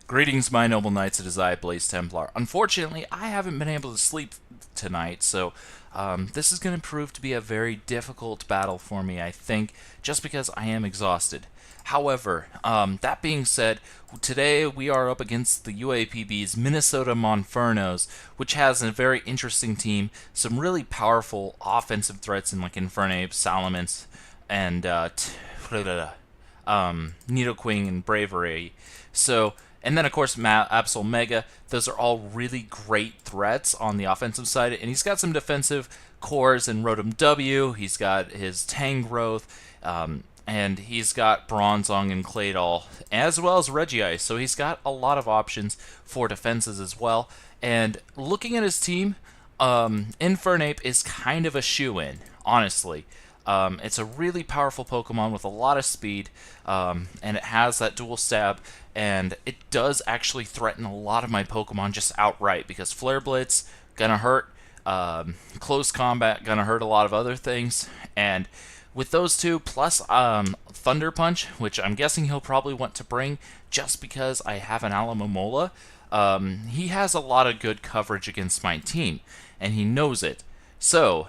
Greetings, my noble knights, it is I, Blaze Templar. Unfortunately, I haven't been able to sleep tonight, so this is going to prove to be a very difficult battle for me, I think, just because I am exhausted. However, that being said, today we are up against the UAPB's Minnesota Monfernos, which has a very interesting team, some really powerful offensive threats in like infernape, salamence, and Nidoqueen and Bravery. So, and then of course Absol Mega. Those are all really great threats on the offensive side, and he's got some defensive cores in Rotom W. He's got his Tangrowth, and he's got Bronzong and Claydol, as well as Regice. So he's got a lot of options for defenses as well. And looking at his team, Infernape is kind of a shoe-in, honestly. It's a really powerful Pokemon with a lot of speed, and it has that dual stab, and it does actually threaten a lot of my Pokemon just outright, because Flare Blitz, gonna hurt, close combat, gonna hurt a lot of other things, and with those two, plus Thunder Punch, which I'm guessing he'll probably want to bring just because I have an Alamomola, he has a lot of good coverage against my team, and he knows it. So,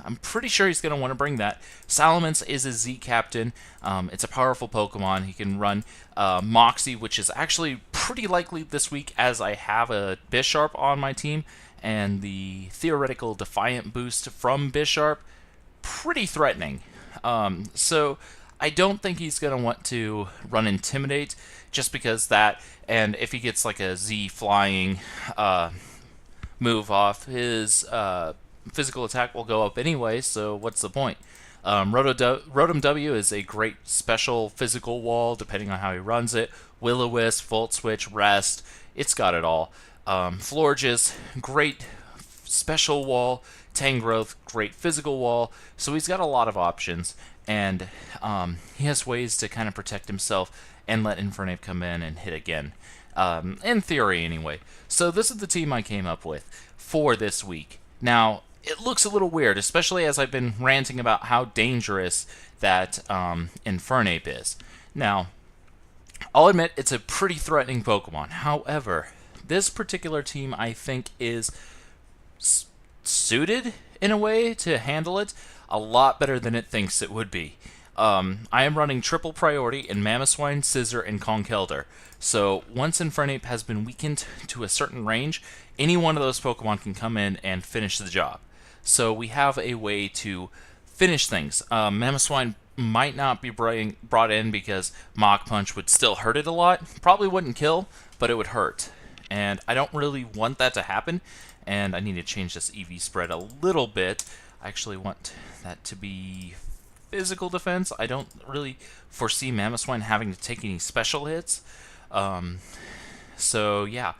I'm pretty sure he's going to want to bring that. Salamence is a Z Captain. It's a powerful Pokemon. He can run Moxie, which is actually pretty likely this week, as I have a Bisharp on my team, and the theoretical Defiant boost from Bisharp, pretty threatening. So I don't think he's going to want to run Intimidate, just because that, and if he gets like a Z Flying move off, his physical attack will go up anyway, so what's the point? Rotom W is a great special physical wall, depending on how he runs it. Will-O-Wisp, Volt Switch, Rest, it's got it all. Florges, great special wall. Tangrowth, great physical wall. So he's got a lot of options, and he has ways to kind of protect himself and let Infernape come in and hit again. In theory, anyway. So this is the team I came up with for this week. Now, it looks a little weird, especially as I've been ranting about how dangerous that Infernape is. Now, I'll admit it's a pretty threatening Pokemon. However, this particular team, I think, is suited in a way to handle it a lot better than it thinks it would be. I am running triple priority in Mamoswine, Scizor, and Conkeldurr. So once Infernape has been weakened to a certain range, any one of those Pokemon can come in and finish the job. So we have a way to finish things. Mamoswine might not be brought in because Mach Punch would still hurt it a lot. Probably wouldn't kill, but it would hurt. And I don't really want that to happen, and I need to change this EV spread a little bit. I actually want that to be physical defense. I don't really foresee Mamoswine having to take any special hits. So yeah,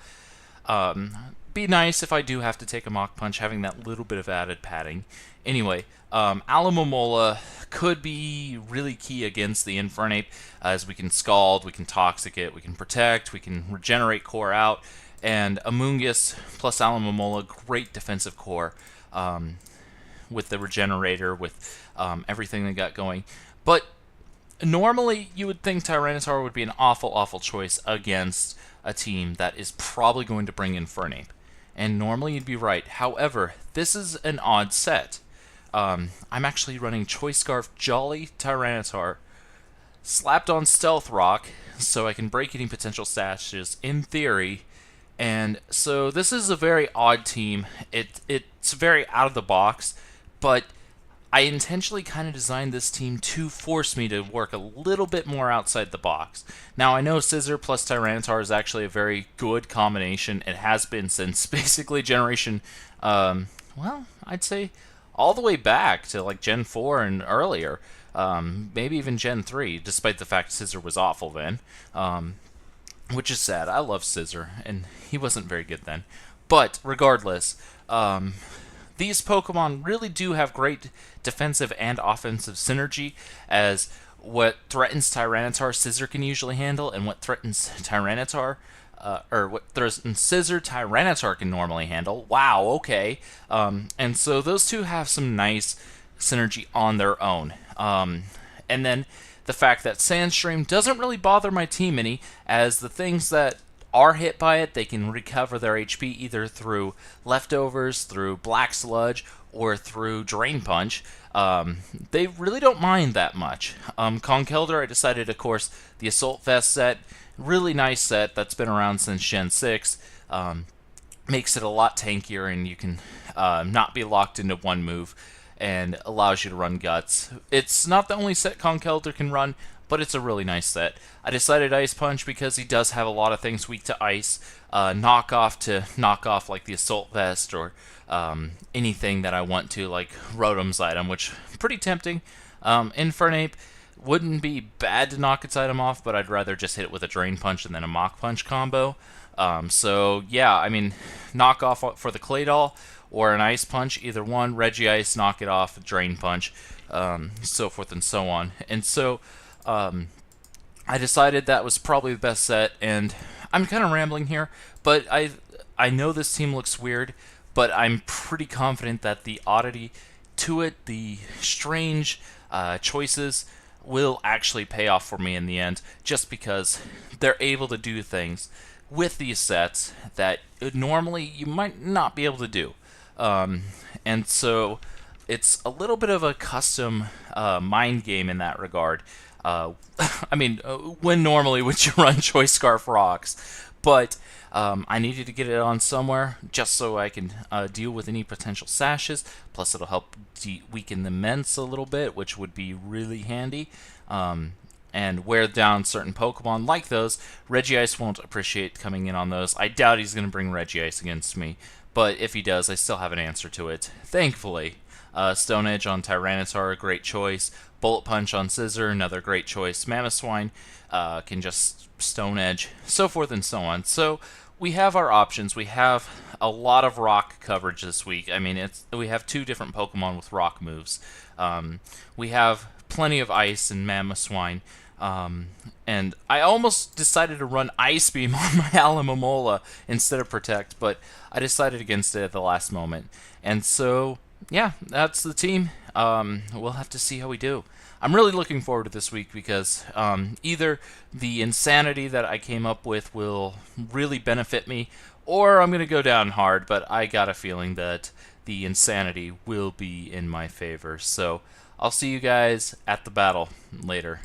be nice if I do have to take a Mach Punch, having that little bit of added padding. Anyway, Alamomola could be really key against the Infernape, as we can Scald, we can Toxic it, we can Protect, we can regenerate core out, and Amoonguss plus Alamomola, great defensive core, with the Regenerator, with everything they got going. But normally, you would think Tyranitar would be an awful choice against a team that is probably going to bring Infernape. And normally you'd be right. However, this is an odd set. I'm actually running Choice Scarf Jolly Tyranitar slapped on Stealth Rock, so I can break any potential stashes in theory. And so this is a very odd team. It's very out of the box, but I intentionally kind of designed this team to force me to work a little bit more outside the box. Now, I know Scizor plus Tyranitar is actually a very good combination. It has been since basically generation, well, I'd say all the way back to like Gen 4 and earlier. Maybe even Gen 3, despite the fact Scizor was awful then. Which is sad. I love Scizor, and he wasn't very good then. But regardless, these Pokemon really do have great defensive and offensive synergy, as what threatens Tyranitar, Scizor can usually handle, and what threatens Tyranitar, what threatens Scizor, Tyranitar can normally handle. Wow, okay. And so those two have some nice synergy on their own. And then the fact that Sandstream doesn't really bother my team any, as the things that are hit by it, they can recover their HP either through leftovers, through Black Sludge, or through Drain Punch. They really don't mind that much. Conkelder, I decided, of course, the Assault Vest set, really nice set that's been around since Gen 6. Makes it a lot tankier, and you can not be locked into one move, and allows you to run Guts. It's not the only set Conkelder can run, but it's a really nice set. I decided Ice Punch because he does have a lot of things weak to ice. Knock off like the Assault Vest, or anything that I want to, like Rotom's item, which pretty tempting. Infernape wouldn't be bad to knock its item off, but I'd rather just hit it with a Drain Punch and then a Mach Punch combo. So yeah, I mean, knock off for the Claydol or an Ice Punch, either one. Regice, knock it off, Drain Punch, so forth and so on. And so I decided that was probably the best set, and I'm kind of rambling here, but I know this team looks weird, but I'm pretty confident that the oddity to it, the strange choices, will actually pay off for me in the end, just because they're able to do things with these sets that normally you might not be able to do. And so it's a little bit of a custom mind game in that regard. I mean, when normally would you run Choice Scarf Rocks? But I needed to get it on somewhere just so I can deal with any potential sashes. Plus, it'll help weaken the Ments a little bit, which would be really handy. And wear down certain Pokemon like those. Regice won't appreciate coming in on those. I doubt he's going to bring Regice against me. But if he does, I still have an answer to it, thankfully. Stone Edge on Tyranitar, a great choice. Bullet Punch on Scissor, another great choice. Mamoswine can just Stone Edge, so forth and so on. So we have our options. We have a lot of rock coverage this week. I mean, we have 2 different Pokemon with rock moves. We have plenty of ice in Mamoswine. And I almost decided to run Ice Beam on my Alomomola instead of Protect, but I decided against it at the last moment. And so, yeah, that's the team. We'll have to see how we do. I'm really looking forward to this week because either the insanity that I came up with will really benefit me, or I'm going to go down hard, but I got a feeling that the insanity will be in my favor. So I'll see you guys at the battle later.